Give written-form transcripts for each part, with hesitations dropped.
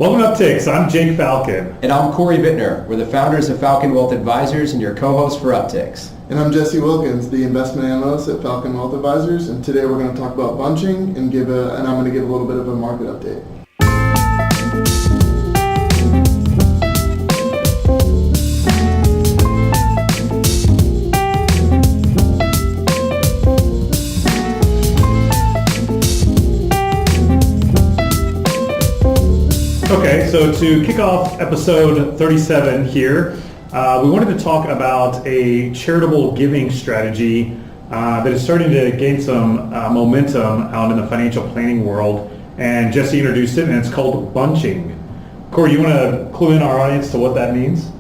Welcome to Upticks. I'm Jake Falcon. And I'm Corey Bittner. We're the founders of Falcon Wealth Advisors and your co-host for Upticks. And I'm Jesse Wilkins, the investment analyst at Falcon Wealth Advisors. And today we're going to talk about bunching and I'm going to give a little bit of a market update. Okay, so to kick off episode 37 here, we wanted to talk about a charitable giving strategy that is starting to gain some momentum out in the financial planning world. And Jesse introduced it, and it's called bunching. Corey, you want to clue in our audience to what that means?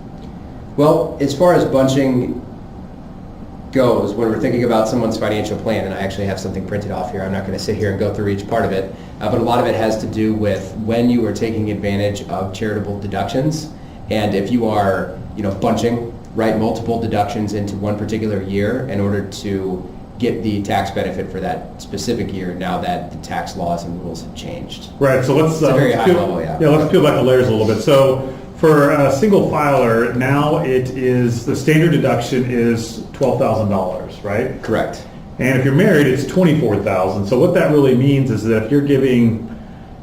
Well, as far as bunching goes, when we're thinking about someone's financial plan, and I actually have something printed off here, I'm not going to sit here and go through each part of it, but a lot of it has to do with when you are taking advantage of charitable deductions, and if you are, bunching, right, multiple deductions into one particular year in order to get the tax benefit for that specific year now that the tax laws and rules have changed. Right, so let's let's peel back the layers a little bit. So for a single filer, now the standard deduction is $12,000, right? Correct. And if you're married, it's $24,000. So what that really means is that if you're giving,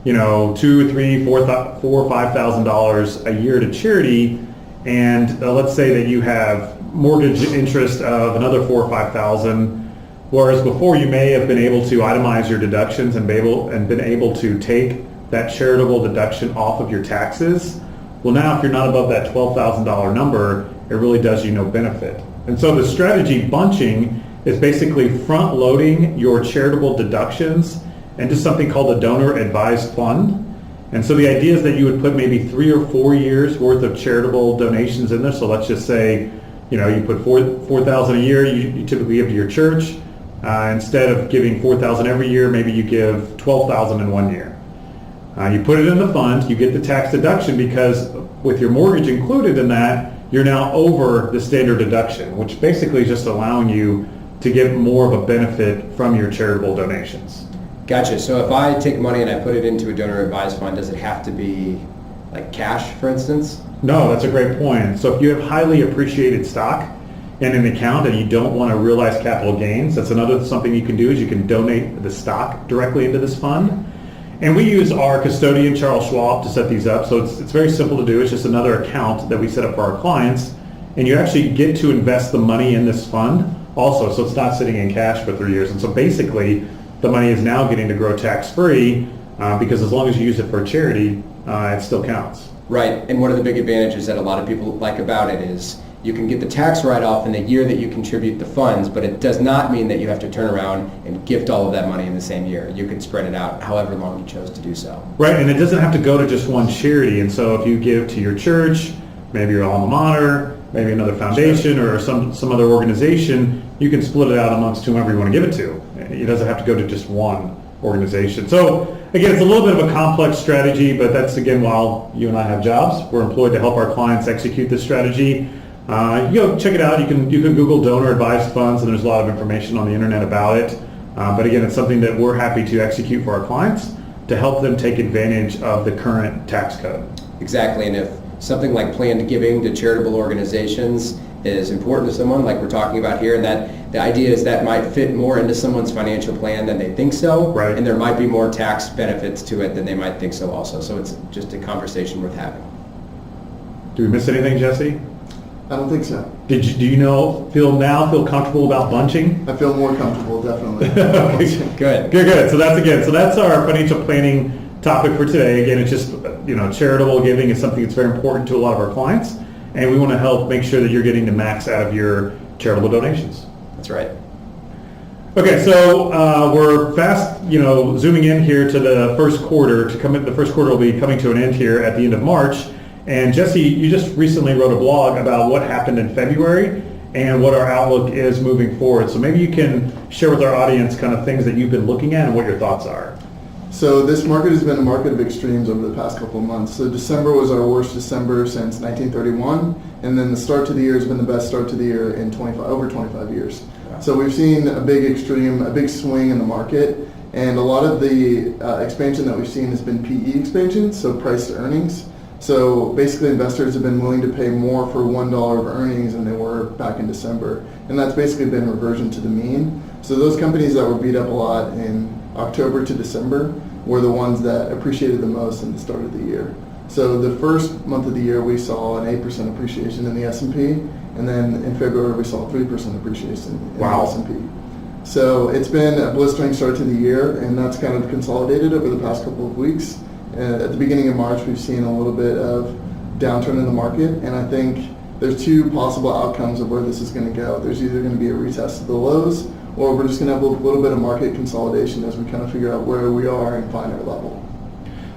$2,000, $3,000, $4,000, or $5,000 a year to charity, and let's say that you have mortgage interest of another $4,000 or $5,000, whereas before you may have been able to itemize your deductions and been able to take that charitable deduction off of your taxes. Well, now if you're not above that $12,000 number, it really does you no benefit. And so the strategy bunching is basically front loading your charitable deductions into something called a donor advised fund. And so the idea is that you would put maybe 3 or 4 years worth of charitable donations in there. So let's just say, you put $4,000 a year, you typically give to your church. Instead of giving $4,000 every year, maybe you give $12,000 in 1 year. You put it in the fund, you get the tax deduction because with your mortgage included in that, you're now over the standard deduction, which basically is just allowing you to get more of a benefit from your charitable donations. Gotcha. So if I take money and I put it into a donor advised fund, does it have to be like cash, for instance? No, that's a great point. So if you have highly appreciated stock in an account and you don't want to realize capital gains, that's something you can do is you can donate the stock directly into this fund. And we use our custodian, Charles Schwab, to set these up. So it's very simple to do. It's just another account that we set up for our clients. And you actually get to invest the money in this fund also. So it's not sitting in cash for 3 years. And so basically, the money is now getting to grow tax-free because as long as you use it for charity, it still counts. Right. And one of the big advantages that a lot of people like about it is you can get the tax write-off in the year that you contribute the funds, but it does not mean that you have to turn around and gift all of that money in the same year. You can spread it out however long you chose to do so. Right, and it doesn't have to go to just one charity. And so if you give to your church, maybe your alma mater, maybe another foundation or some other organization, you can split it out amongst whomever you want to give it to. It doesn't have to go to just one organization. So again, it's a little bit of a complex strategy, but that's again while you and I have jobs. We're employed to help our clients execute this strategy. Check it out. You can Google donor advised funds, and there's a lot of information on the internet about it. But again, it's something that we're happy to execute for our clients to help them take advantage of the current tax code. Exactly, and if something like planned giving to charitable organizations is important to someone, like we're talking about here, and that the idea is that might fit more into someone's financial plan than they think so, right. And there might be more tax benefits to it than they might think so also. So it's just a conversation worth having. Do we miss anything, Jesse? I don't think so. Do you feel comfortable about bunching? I feel more comfortable, definitely. Okay. Good. So that's our financial planning topic for today. Again, it's just, charitable giving is something that's very important to a lot of our clients, and we want to help make sure that you're getting the max out of your charitable donations. That's right. Okay, so we're fast, zooming in here to the first quarter. The first quarter will be coming to an end here at the end of March. And Jesse, you just recently wrote a blog about what happened in February and what our outlook is moving forward. So maybe you can share with our audience kind of things that you've been looking at and what your thoughts are. So this market has been a market of extremes over the past couple of months. So December was our worst December since 1931, and then the start to the year has been the best start to the year in over 25 years. Wow. So we've seen a big extreme, a big swing in the market, And a lot of the expansion that we've seen has been PE expansion, so price to earnings. So basically investors have been willing to pay more for $1 of earnings than they were back in December. And that's basically been reversion to the mean. So those companies that were beat up a lot in October to December were the ones that appreciated the most in the start of the year. So the first month of the year we saw an 8% appreciation in the S&P, and then in February we saw 3% appreciation in Wow. the S&P. So it's been a blistering start to the year, and that's kind of consolidated over the past couple of weeks. At the beginning of March, we've seen a little bit of downturn in the market, and I think there's two possible outcomes of where this is going to go. There's either going to be a retest of the lows, or we're just going to have a little bit of market consolidation as we kind of figure out where we are and find our level.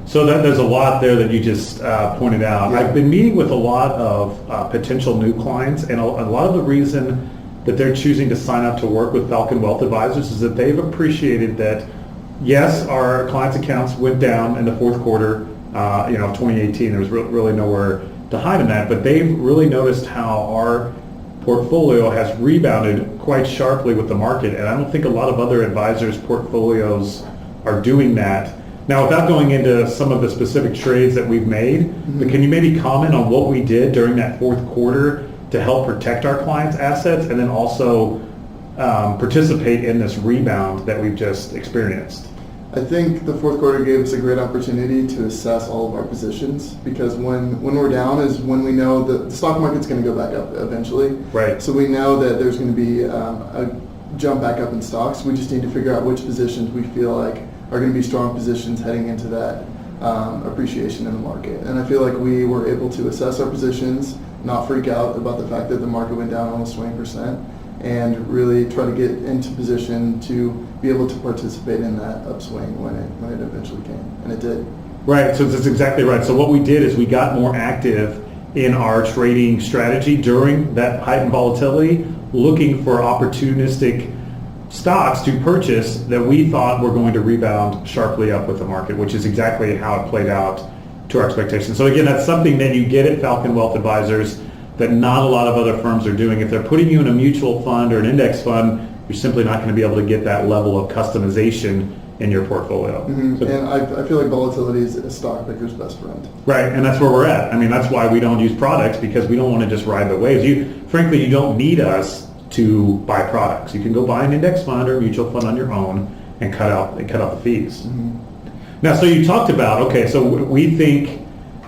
So there's a lot there that you just pointed out. Yeah. I've been meeting with a lot of potential new clients, and a lot of the reason that they're choosing to sign up to work with Falcon Wealth Advisors is that they've appreciated that, yes, our clients' accounts went down in the fourth quarter, of 2018. There was really nowhere to hide in that, but they've really noticed how our portfolio has rebounded quite sharply with the market, and I don't think a lot of other advisors' portfolios are doing that. Now, without going into some of the specific trades that we've made, but can you maybe comment on what we did during that fourth quarter to help protect our clients' assets, and then also participate in this rebound that we've just experienced? I think the fourth quarter gave us a great opportunity to assess all of our positions, because when we're down is when we know that the stock market's going to go back up eventually. Right. So we know that there's going to be a jump back up in stocks. We just need to figure out which positions we feel like are going to be strong positions heading into that appreciation in the market. And I feel like we were able to assess our positions, not freak out about the fact that the market went down almost 20%, and really try to get into position to be able to participate in that upswing when it eventually came, and it did. Right, so that's exactly right. So what we did is we got more active in our trading strategy during that heightened volatility, looking for opportunistic stocks to purchase that we thought were going to rebound sharply up with the market, which is exactly how it played out to our expectations. So again, that's something that you get at Falcon Wealth Advisors that not a lot of other firms are doing. If they're putting you in a mutual fund or an index fund, you're simply not going to be able to get that level of customization in your portfolio. So, And I feel like volatility is a stock picker's best friend. right, and that's where we're at. I mean, that's why we don't use products, because we don't want to just ride the waves. Frankly, you don't need us to buy products. You can go buy an index fund or a mutual fund on your own and cut out the fees. Now, so you talked about, okay, so we think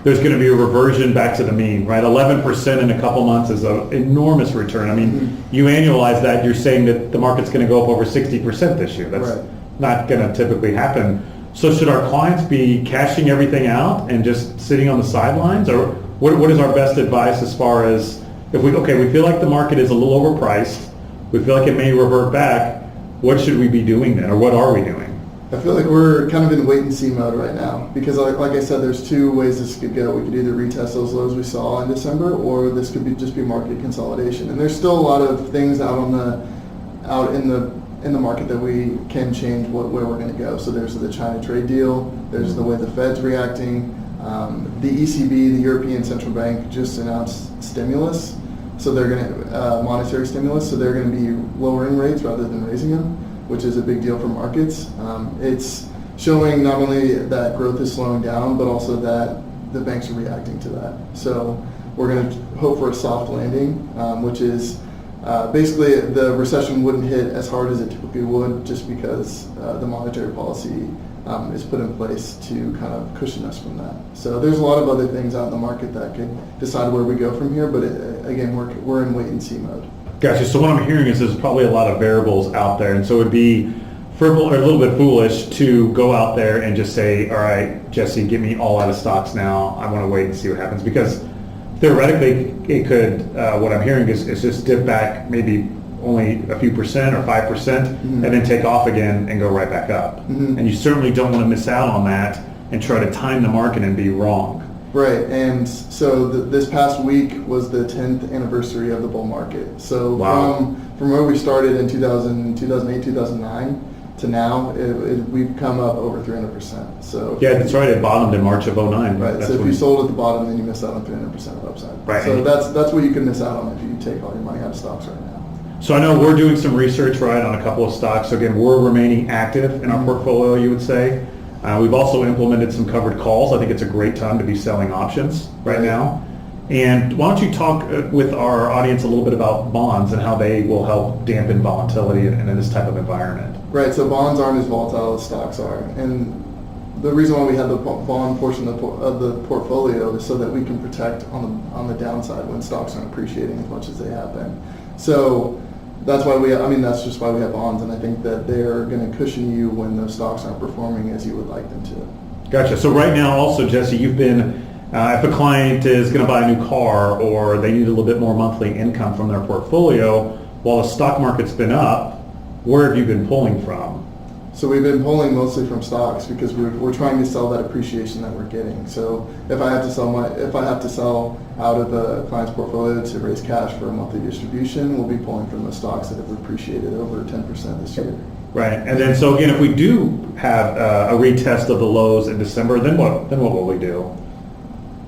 there's going to be a reversion back to the mean, right? 11% in a couple months is an enormous return. I mean, you annualize that, you're saying that the market's going to go up over 60% this year. That's Right. not going to typically happen. So should our clients be cashing everything out and just sitting on the sidelines? Or what is our best advice as far as, if we feel like the market is a little overpriced, we feel like it may revert back, what should we be doing then, or what are we doing? I feel like we're kind of in wait and see mode right now, because like I said, there's two ways this could go. We could either retest those lows we saw in December, or this could just be market consolidation. And there's still a lot of things out in the market that we can change where we're going to go. So there's the China trade deal, there's the way the Fed's reacting. The ECB, the European Central Bank, just announced stimulus, so they're going to monetary stimulus, so they're going to be lowering rates rather than raising them, which is a big deal for markets. It's showing not only that growth is slowing down, but also that the banks are reacting to that. So we're going to hope for a soft landing, which is basically the recession wouldn't hit as hard as it typically would, just because the monetary policy is put in place to kind of cushion us from that. So there's a lot of other things out in the market that could decide where we go from here, but again, we're in wait and see mode. Gotcha. So what I'm hearing is there's probably a lot of variables out there, and so it'd be a little bit foolish to go out there and just say, all right, Jesse, get me all out of stocks now. I want to wait and see what happens, because theoretically it could, what I'm hearing is just dip back maybe only a few percent or 5%, and then take off again and go right back up. And you certainly don't want to miss out on that and try to time the market and be wrong. Right, and so this past week was the 10th anniversary of the bull market. So Wow. from where we started in 2008, 2009 to now, we've come up over 300%. So Yeah, that's right. It bottomed in March of 09. right. That's So if when- you sold at the bottom, then you miss out on 300% of upside. Right. So that's what you can miss out on if you take all your money out of stocks right now. So I know we're doing some research, right, on a couple of stocks. So again, we're remaining active in our portfolio, you would say. We've also implemented some covered calls. I think it's a great time to be selling options right now. And why don't you talk with our audience a little bit about bonds and how they will help dampen volatility in this type of environment? Right, so bonds aren't as volatile as stocks are. And the reason why we have the bond portion of the portfolio is so that we can protect on the downside when stocks aren't appreciating as much as they have been. So that's why that's just why we have bonds, and I think that they're going to cushion you when those stocks aren't performing as you would like them to. Gotcha. So right now also, Jesse, you've been, if a client is going to buy a new car or they need a little bit more monthly income from their portfolio, while the stock market's been up, where have you been pulling from? So we've been pulling mostly from stocks because we're trying to sell that appreciation that we're getting. So if I have to sell out of a client's portfolio to raise cash for a monthly distribution, we'll be pulling from the stocks that have appreciated over 10% this year. Right, and then so again, if we do have a retest of the lows in December, then what will we do?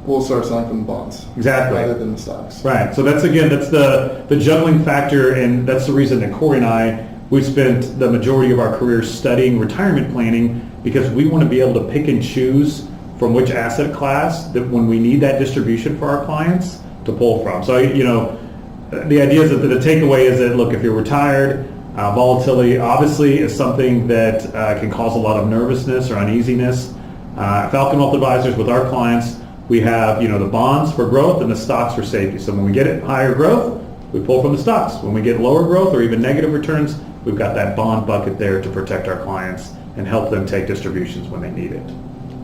We'll start selling from the bonds. Exactly. Rather than the stocks. Right, so that's the juggling factor, and that's the reason that Corey and I, we've spent the majority of our careers studying retirement planning because we want to be able to pick and choose from which asset class that when we need that distribution for our clients to pull from. So, the idea is that the takeaway is that, look, if you're retired, volatility obviously is something that can cause a lot of nervousness or uneasiness. At Falcon Wealth Advisors, with our clients, we have, the bonds for growth and the stocks for safety. So when we get higher growth, we pull from the stocks. When we get lower growth or even negative returns, we've got that bond bucket there to protect our clients and help them take distributions when they need it.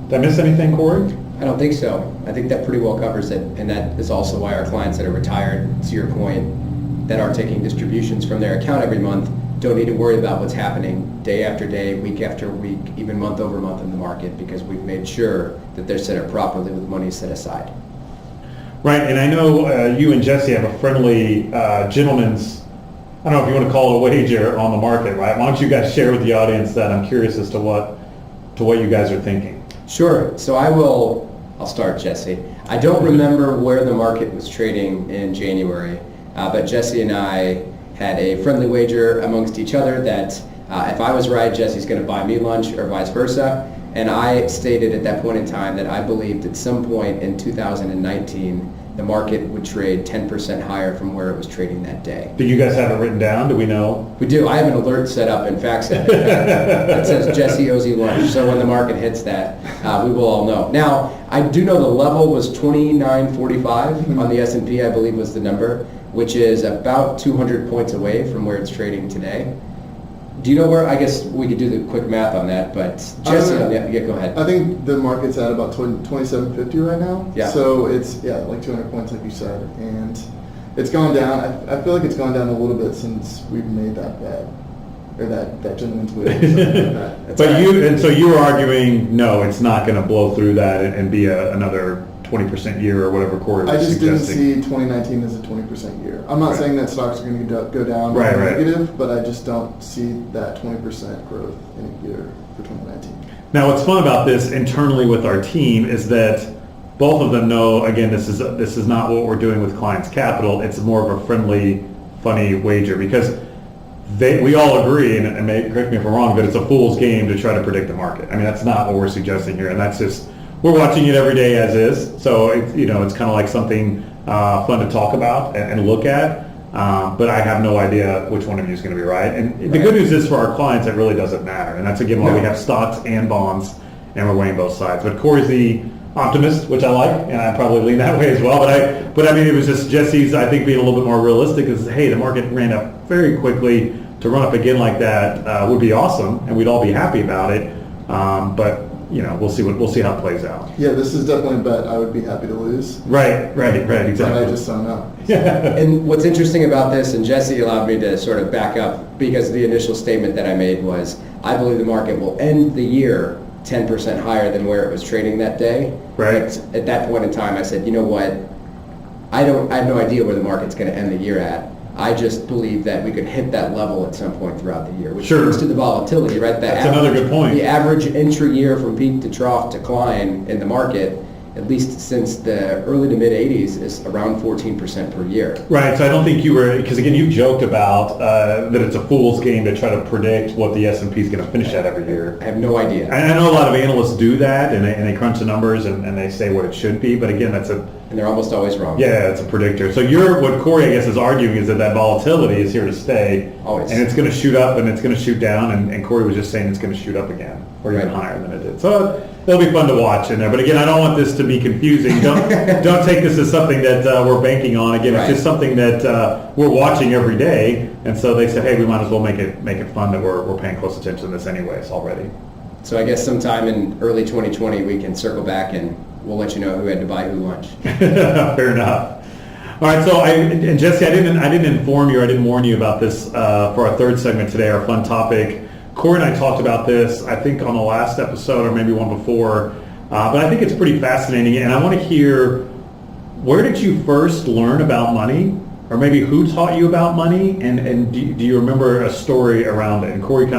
Did I miss anything, Corey? I don't think so. I think that pretty well covers it, and that is also why our clients that are retired, to your point, that are taking distributions from their account every month, don't need to worry about what's happening day after day, week after week, even month over month in the market, because we've made sure that they're set up properly with money set aside. Right, and I know you and Jesse have a friendly gentleman's, I don't know if you want to call it a wager on the market, right? Why don't you guys share with the audience that? I'm curious as to what you guys are thinking. Sure. So I'll start, Jesse. I don't remember where the market was trading in January, but Jesse and I had a friendly wager amongst each other that if I was right, Jesse's going to buy me lunch or vice versa. And I stated at that point in time that I believed at some point in 2019 the market would trade 10% higher from where it was trading that day. Do you guys have it written down? Do we know? We do. I have an alert set up in FactSet that says Jesse owes you lunch. So when the market hits that, we will all know. Now, I do know the level was 29.45 on the S&P, I believe was the number, which is about 200 points away from where it's trading today. Do you know where? I guess we could do the quick math on that, but Jesse, yeah, go ahead. I think the market's at about 27.50 right now. Yeah. So it's like 200 points, like you said, and it's gone down. I feel like it's gone down a little bit since we've made that bet, or that gentleman's win. So you were arguing no, it's not going to blow through that and be another 20% year or whatever Corey was I just suggesting. didn't see 2019 as a 20% year. I'm not saying that stocks are going to go down or negative, but I just don't see that 20% growth in a year for 2019. Now, what's fun about this internally with our team is that both of them know, again, this is not what we're doing with clients' capital. It's more of a friendly, funny wager because we all agree, and correct me if I'm wrong, but it's a fool's game to try to predict the market. I mean, that's not what we're suggesting here, and that's just, we're watching it every day as is. So it's kind of like something fun to talk about and look at. But I have no idea which one of you is going to be right. And the good news is for our clients, it really doesn't matter. And that's again why we have stocks and bonds, and we're weighing both sides. But Corey's the optimist, which I like, and I probably lean that way as well. But I mean, it was just Jesse's, I think, being a little bit more realistic. Is hey, the market ran up very quickly. To run up again like that would be awesome, and we'd all be happy about it. But we'll see how it plays out. Yeah, this is definitely a bet I would be happy to lose. Right, exactly. But I just don't know. And what's interesting about this, and Jesse allowed me to sort of back up, because the initial statement that I made was, I believe the market will end the year 10% higher than where it was trading that day. Right. But at that point in time, I said, you know what? I have no idea where the market's going to end the year at. I just believe that we could hit that level at some point throughout the year, which speaks to the volatility, right? That's another good point. The average intra-year from peak to trough decline in the market at least since the early to mid 80s, is around 14% per year. Right, so I don't think you were, because again, you've joked about that it's a fool's game to try to predict what the S&P is going to finish at every year. I have no idea. I know a lot of analysts do that, and they crunch the numbers and they say what it should be, but again, And they're almost always wrong. it's a predictor. So what Corey, I guess, is arguing is that volatility is here to stay, Always. and it's going to shoot up and it's going to shoot down, and Corey was just saying it's going to shoot up again, or even Right. higher than it did. So it'll be fun to watch in there. But again, I don't want this to be confusing. Don't take this as something that we're banking on. Again, Right. it's just something that we're watching every day, and so they said, hey, we might as well make it fun that we're paying close attention to this anyways already. So I guess sometime in early 2020 we can circle back and we'll let you know who had to buy who lunch. Fair enough. All right, so and Jesse, I didn't inform you, or I didn't warn you about this for our third segment today, our fun topic. Corey and I talked about this, I think, on the last episode or maybe one before, but I think it's pretty fascinating, and I want to hear, where did you first learn about money, or maybe who taught you about money, and do you remember a story around it? And Corey and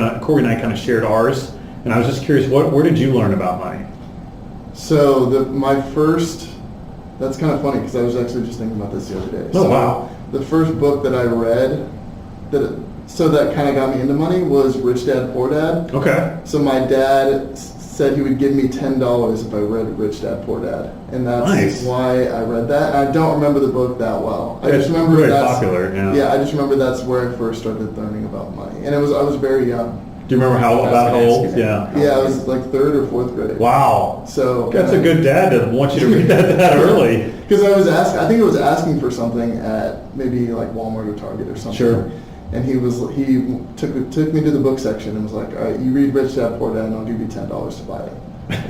I kind of shared ours, and I was just curious, where did you learn about money? So that's kind of funny because I was actually just thinking about this the other day. Oh, So wow. The first book that I read that kind of got me into money was Rich Dad Poor Dad. Okay. So my dad said he would give me $10 if I read Rich Dad Poor Dad, and that's Nice. why I read that. And I don't remember the book that well. I It's just remember very that's popular, yeah. Yeah, I just remember that's where I first started learning about money, and I was very young. Do you remember how was about how gonna ask old? you that. Yeah. Yeah, I was like third or fourth grade. Wow. So That's a good dad to want you to read that early. Because I think I was asking for something at maybe like Walmart or Target or something. Sure. And he took me to the book section and was like, all right, you read Rich Dad Poor Dad and I'll give you $10 to buy it.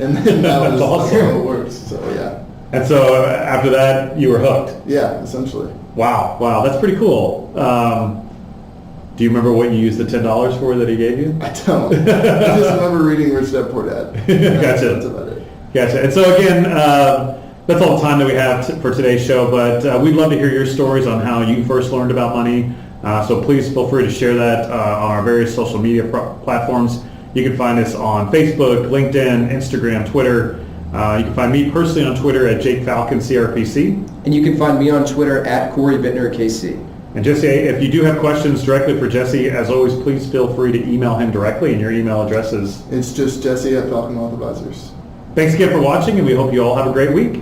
And then That's awesome. how it works. So yeah. And so after that, you were hooked. Yeah, essentially. Wow, that's pretty cool. Do you remember what you used the $10 for that he gave you? I don't. I just remember reading Rich Dad Poor Dad. Gotcha. That's about it. Gotcha. And so again, that's all the time that we have for today's show, but we'd love to hear your stories on how you first learned about money. So please feel free to share that on our various social media platforms. You can find us on Facebook, LinkedIn, Instagram, Twitter. You can find me personally on Twitter at Jake Falcon CRPC. And you can find me on Twitter at Corey Bittner KC. And Jesse, if you do have questions directly for Jesse, as always, please feel free to email him directly, and your email address is... It's just Jesse at Falcon Wealth Advisors. Thanks again for watching, and we hope you all have a great week.